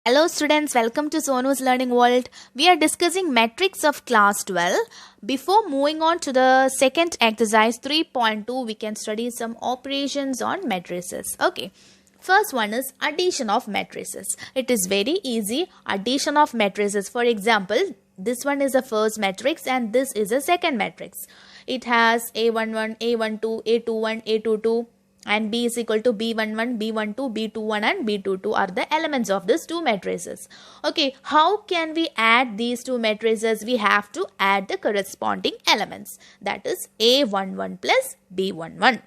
Hello students, welcome to Sonu's Learning World. We are discussing matrix of class 12. Before moving on to the second exercise 3.2, we can study some operations on matrices. Okay. First one is addition of matrices. It is very easy. Addition of matrices. For example, this one is the first matrix and this is the second matrix. It has A11, A12, A21, A22. And B is equal to B11, B12, B21 and B22 are the elements of these two matrices. Okay, how can we add these two matrices? We have to add the corresponding elements. That is A11 plus B11.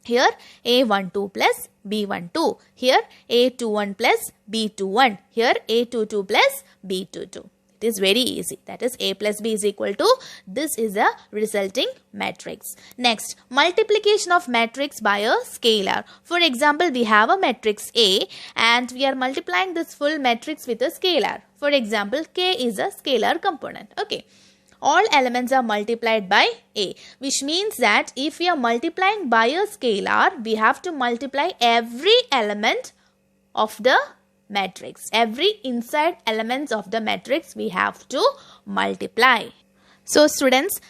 Here A12 plus B12. Here A21 plus B21. Here A22 plus B22. It is very easy. That is A plus B is equal to, this is a resulting matrix. Next, multiplication of matrix by a scalar. For example, we have a matrix A and we are multiplying this full matrix with a scalar. For example, K is a scalar component. Okay. All elements are multiplied by A, which means that if we are multiplying by a scalar, we have to multiply every element of the matrix. Every inside elements of the matrix we have to multiply. So students,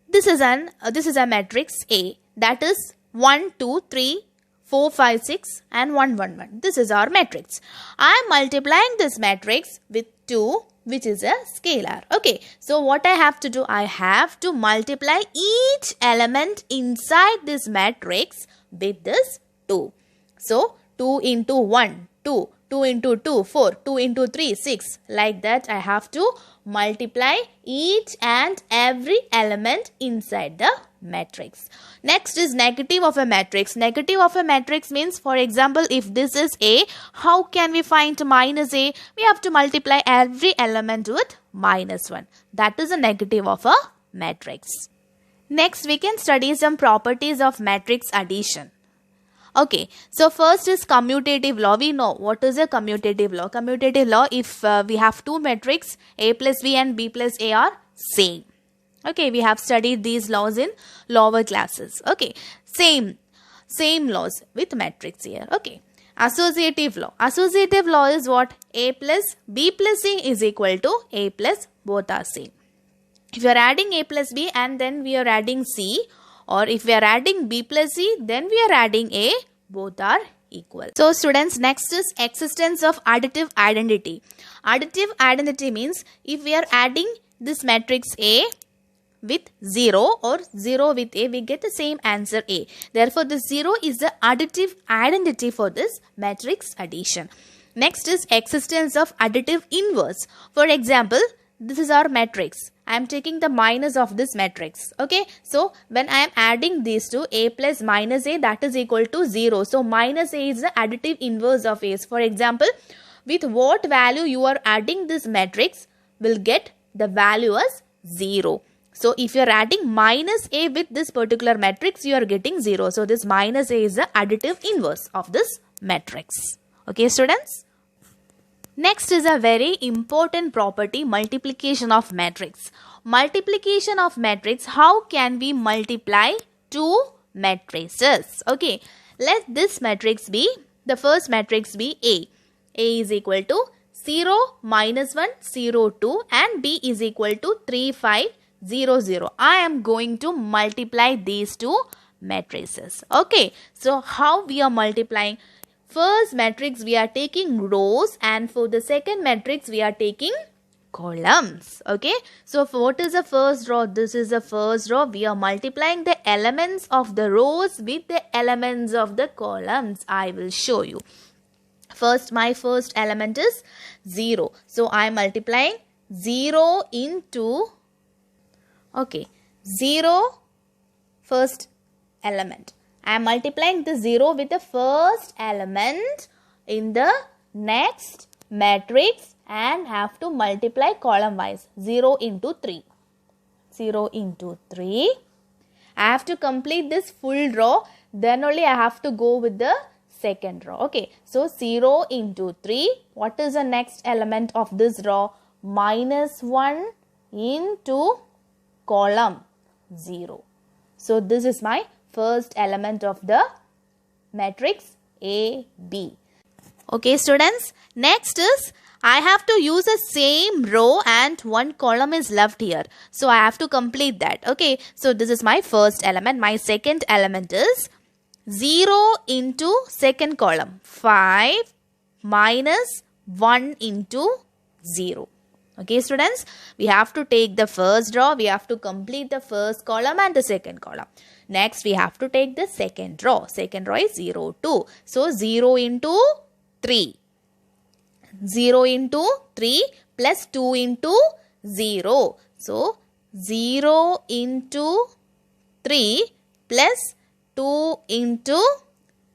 this is a matrix A, that is 1, 2, 3, 4, 5, 6 and 1, 1, 1. This is our matrix. I am multiplying this matrix with 2, which is a scalar. Okay, so what I have to do? I have to multiply each element inside this matrix with this 2. So 2 into 1, 2. 2 into 2, 4, 2 into 3, 6. Like that I have to multiply each and every element inside the matrix. Next is negative of a matrix. Negative of a matrix means, for example, if this is A, how can we find minus A? We have to multiply every element with minus 1. That is a negative of a matrix. Next, we can study some properties of matrix addition. Okay, so first is commutative law. We know what is a commutative law. Commutative law, if we have two matrices, A plus B and B plus A are same. Okay, we have studied these laws in lower classes. Okay, same laws with matrix here. Okay, associative law. Associative law is what? A plus B plus C is equal to A plus both are same. If you are adding A plus B and then we are adding C, or if we are adding B plus C, then we are adding A, both are equal. So students, next is existence of additive identity. Additive identity means if we are adding this matrix A with 0 or 0 with A, we get the same answer A. Therefore, the 0 is the additive identity for this matrix addition. Next is existence of additive inverse. For example, this is our matrix. I am taking the minus of this matrix. Okay. So, when I am adding these two, A plus minus A, that is equal to 0. So, minus A is the additive inverse of A. For example, with what value you are adding this matrix will get the value as 0. So, if you are adding minus A with this particular matrix, you are getting 0. So, this minus A is the additive inverse of this matrix. Okay, students? Next is a very important property, multiplication of matrix. Multiplication of matrix, how can we multiply two matrices? Okay, let this matrix be, the first matrix be A. A is equal to 0, minus 1, 0, 2 and B is equal to 3, 5, 0, 0. I am going to multiply these two matrices. Okay, so how we are multiplying? First matrix we are taking rows and for the second matrix we are taking columns. Okay. So what is the first row? This is the first row. We are multiplying the elements of the rows with the elements of the columns. I will show you. First, my first element is 0. So I am multiplying 0 into, okay, 0 first element. I am multiplying the 0 with the first element in the next matrix and have to multiply column wise. 0 into 3. 0 into 3. I have to complete this full row. Then only I have to go with the second row. Okay. So 0 into 3. What is the next element of this row? Minus 1 into column 0. So this is my first element of the matrix A, B. Okay, students. Next is I have to use the same row and one column is left here. So I have to complete that. Okay. So this is my first element. My second element is 0 into second column. 5 minus 1 into 0. Okay, students, we have to take the first row, we have to complete the first column and the second column. Next, we have to take the second row. Second row is 0, 2. So, 0 into 3. 0 into 3 plus 2 into 0. So, 0 into 3 plus 2 into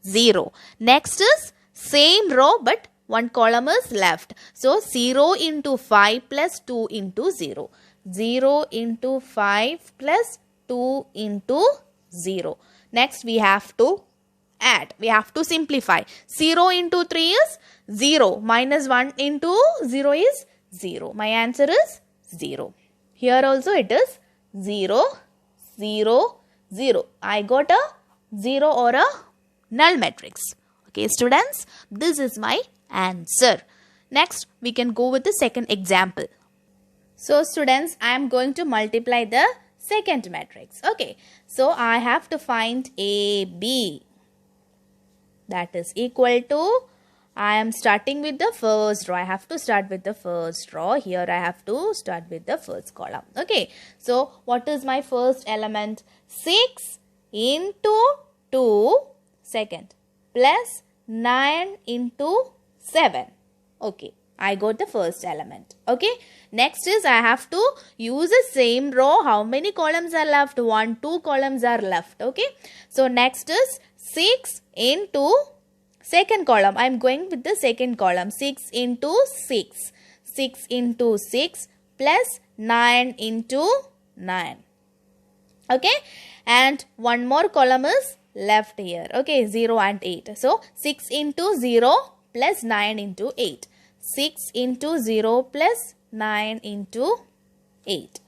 0. Next is same row but one column is left. So, 0 into 5 plus 2 into 0. 0 into 5 plus 2 into 0. Next, we have to add. We have to simplify. 0 into 3 is 0. Minus 1 into 0 is 0. My answer is 0. Here also it is 0, 0, 0. I got a 0 or a null matrix. Okay, students, this is my answer. Next, we can go with the second example. So, students, I am going to multiply the second matrix. Okay, so I have to find AB. That is equal to, I am starting with the first row. I have to start with the first row. Here I have to start with the first column. Okay, so what is my first element? 6 into 2 second plus 9 into 7. Okay, I got the first element. Okay, next is I have to use the same row. How many columns are left? 1, 2 columns are left. Okay, so next is 6 into second column. I am going with the second column. 6 into 6. 6 into 6 plus 9 into 9. Okay, and one more column is left here. Okay, 0 and 8. So, 6 into 0 plus 9 into 8. 6 into 0 plus 9 into 8.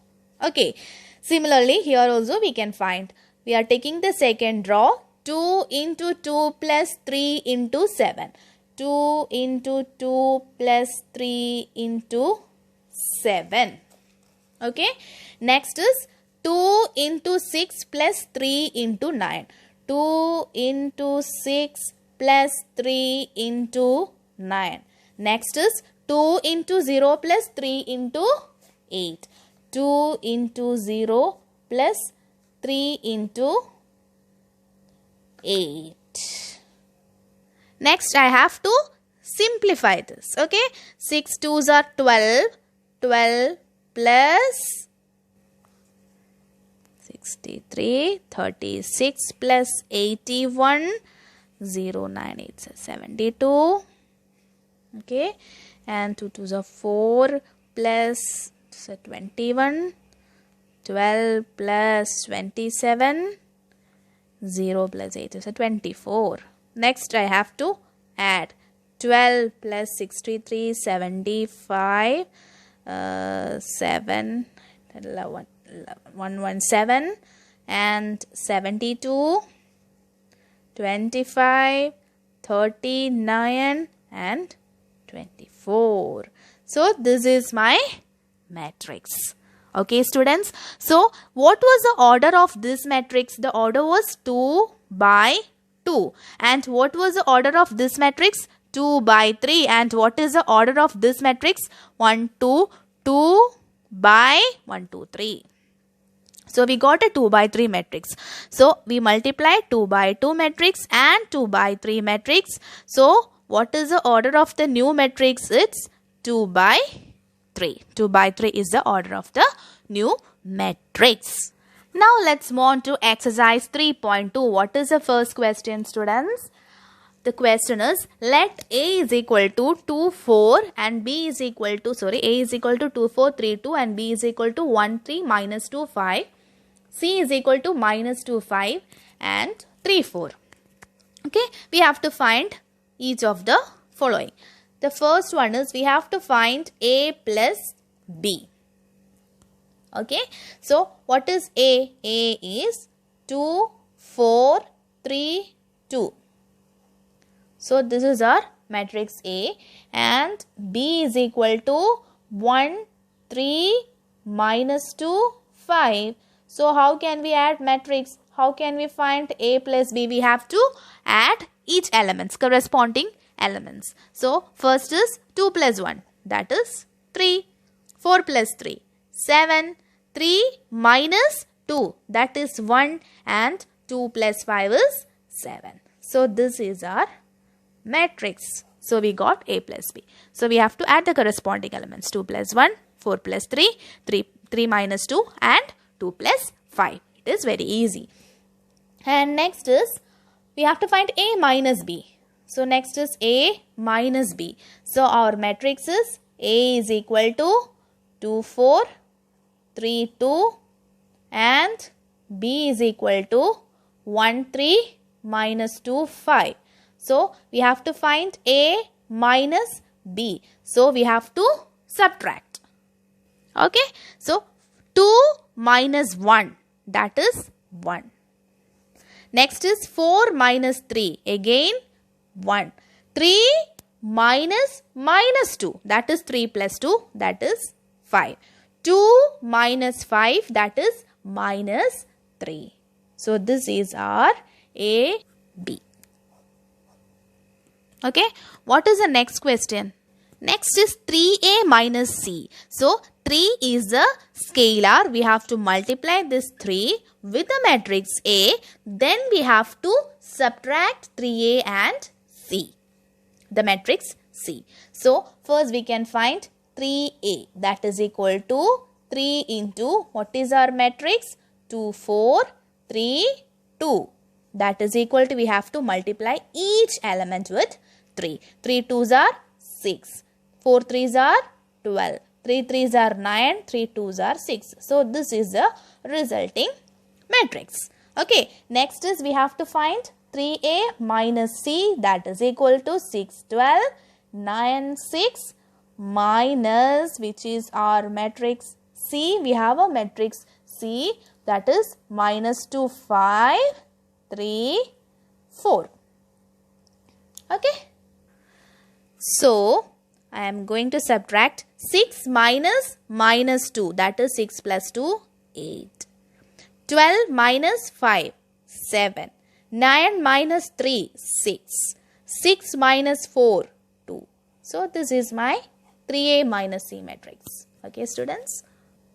Okay, similarly, here also we can find. We are taking the second row. 2 into 2 plus 3 into 7. 2 into 2 plus 3 into 7. Okay, next is 2 into 6 plus 3 into 9. 2 into 6 plus 3 into 9. Next is 2 into 0 plus 3 into 8. 2 into 0 plus 3 into 8. Next, I have to simplify this. Okay, 6 2s are 12. 12 plus 63, 36 plus 81, 0, 9, 8, 72. Okay, and 2 2s are 4 plus 21, 12 plus 27, 0 plus 8 is 24. Next, I have to add 12 plus 63, 75, 7, 11, 117 and 72, 25, 39 and 24. So, this is my matrix. Okay, students. So, what was the order of this matrix? The order was 2 by 2. And what was the order of this matrix? 2 by 3. And what is the order of this matrix? 1, 2, 2 by 1, 2, 3. So, we got a 2 by 3 matrix. So, we multiply 2 by 2 matrix and 2 by 3 matrix. So, what is the order of the new matrix? It's 2 by 3. 2 by 3 is the order of the new matrix. Now, let's move on to exercise 3.2. What is the first question, students? The question is, let A is equal to 2, 4 and B is equal to, A is equal to 2, 4, 3, 2 and B is equal to 1, 3, minus 2, 5. C is equal to minus 2, 5 and 3, 4. Okay, we have to find each of the following. The first one is we have to find A plus B. Okay, so what is A? A is 2, 4, 3, 2. So this is our matrix A, and B is equal to 1, 3, minus 2, 5. So how can we add matrix? How can we find A plus B? We have to add each elements, corresponding elements. So first is 2 plus 1, that is 3. 4 plus 3, 7. 3 minus 2, that is 1, and 2 plus 5 is 7. So this is our matrix. So we got A plus B. So we have to add the corresponding elements. 2 plus 1, 4 plus 3, 3 minus 2, and 2 plus 5. It is very easy. And next is, we have to find A minus B. So next is A minus B. So our matrix is A is equal to 2, 4, 3, 2, and B is equal to 1, 3, minus 2, 5. So we have to find A minus B. So we have to subtract. Okay. So 2 minus 1, that is 1. Next is 4 minus 3, again 1. 3 minus 2, that is 3 plus 2, that is 5. 2 minus 5, that is minus 3. So this is our A, B. Okay. What is the next question? Next is 3A minus C. So 3 is a scalar. We have to multiply this 3 with the matrix A. Then we have to subtract 3A and C, the matrix C. So first we can find 3A, that is equal to 3 into, what is our matrix? 2, 4, 3, 2. That is equal to, we have to multiply each element with 3. 3 2s are 6. 4 3s are 12. 3 3s are 9. 3 2s are 6. So this is the resulting matrix. Okay. Next is, we have to find 3A minus C, that is equal to 6, 12, 9, 6, minus, which is our matrix C. We have a matrix C, that is minus 2, 5, 3, 4. Okay. So I am going to subtract 6 minus 2, that is 6 plus 2, 8. 12 minus 5, 7. 9 minus 3, 6. 6 minus 4, 2. So this is my 3A minus C matrix. Okay, students.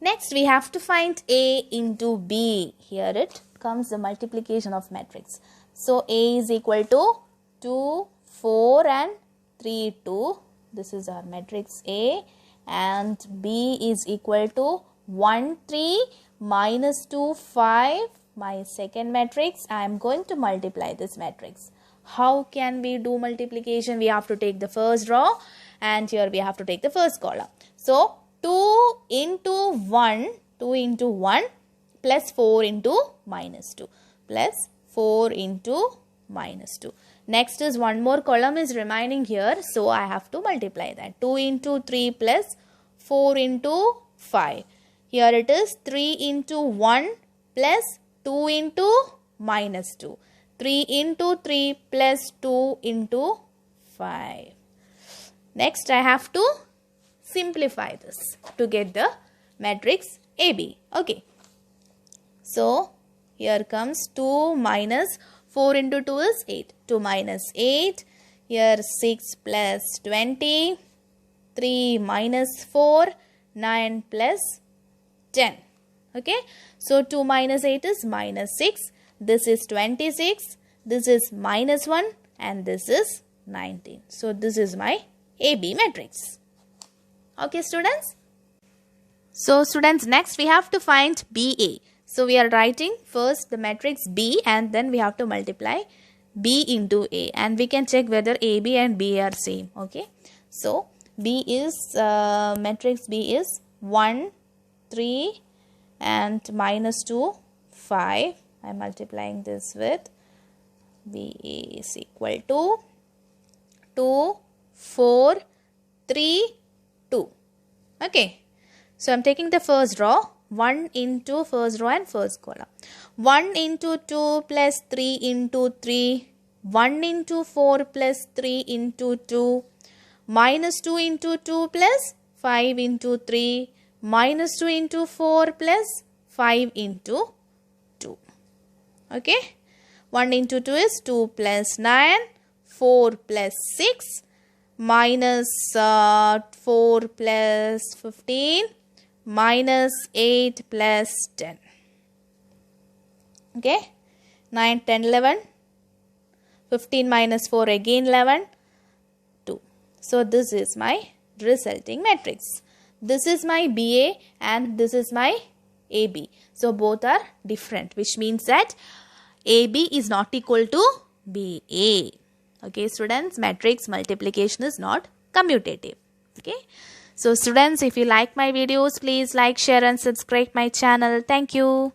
Next we have to find A into B. Here it comes the multiplication of matrix. So A is equal to 2, 4 and 3, 2. This is our matrix A. And B is equal to 1, 3, minus 2, 5. My second matrix. I am going to multiply this matrix. How can we do multiplication? We have to take the first row, and here we have to take the first column. So 2 into 1 plus 4 into minus 2 plus 4 into minus 2. Next is one more column is remaining here. So I have to multiply that. 2 into 3 plus 4 into 5. Here it is 3 into 1 plus 2 into minus 2. 3 into 3 plus 2 into 5. Next I have to simplify this to get the matrix AB. Okay. So here comes 2 minus 4 into 2 is 8. 2 minus 8. Here 6 plus 20. 3 minus 4. 9 plus 10. Okay. So 2 minus 8 is minus 6. This is 26. This is minus 1. And this is 19. So this is my AB matrix. Okay, students. So students, next we have to find BA. So we are writing first the matrix B, and then we have to multiply B into A, and we can check whether AB and B are same. Okay. So B is matrix B is 1, 3 and minus 2, 5. I am multiplying this with BA is equal to 2, 4, 3, 2. Okay. So I am taking the first row. 1 into first row and first column. 1 into 2 plus 3 into 3. 1 into 4 plus 3 into 2 minus 2 into 2 plus 5 into 3 minus 2 into 4 plus 5 into 2. Okay. 1 into 2 is 2 plus 9, 4 plus 6 minus 4 plus 15 minus 8 plus 10. Okay. 9, 10, 11. 15 minus 4 again 11. 2. So this is my resulting matrix. This is my BA and this is my AB. So both are different, which means that AB is not equal to BA. Okay, students, matrix multiplication is not commutative. Okay. So students, if you like my videos, please like, share and subscribe my channel. Thank you.